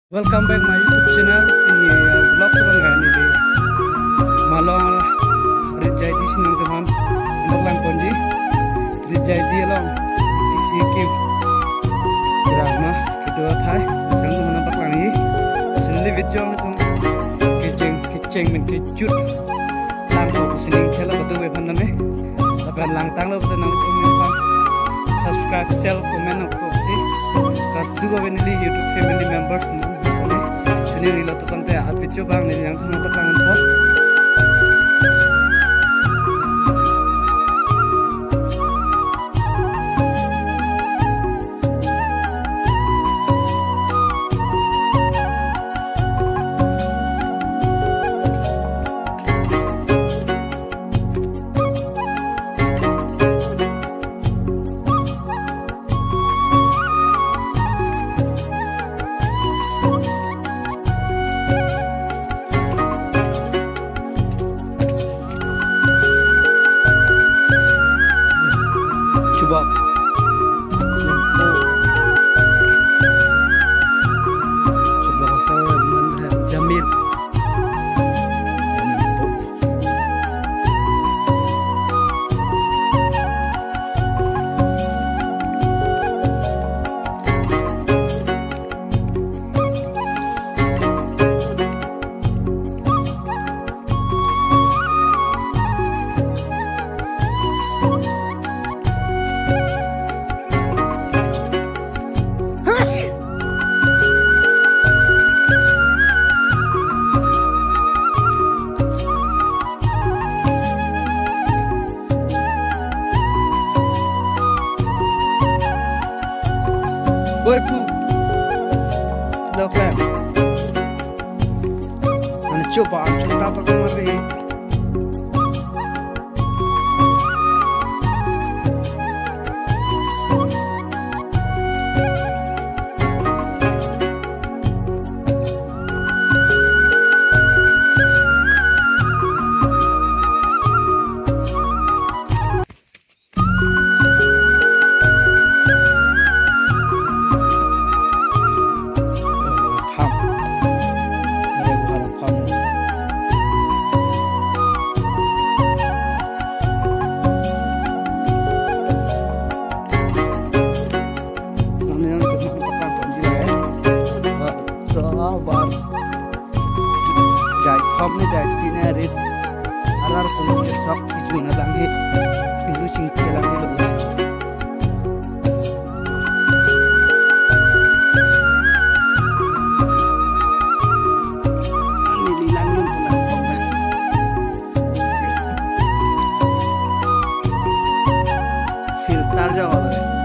Welcome back my YouTube channel. Ini vlog teman kan ini malong rijai di sini teman untuk langkonji rijai di long di sini drama kedua thai sekarang teman nampak lagi sini video itu keceng men kecut langkau sini kalau betul wepan namanya tapi langtang lo betul namanya teman subscribe share komen aku sih kartu gue ini YouTube family members ini nilo tuh tante at video bang ini yang tuh nampak tangan po coba saya melihat Jamil Boy pu love fam mana coba cerita apa kemarin jai thom ni jai tine rit arar pun sok itu na lang hit itu sing kelang hit ni lilang yun pun lang thom na filter jawa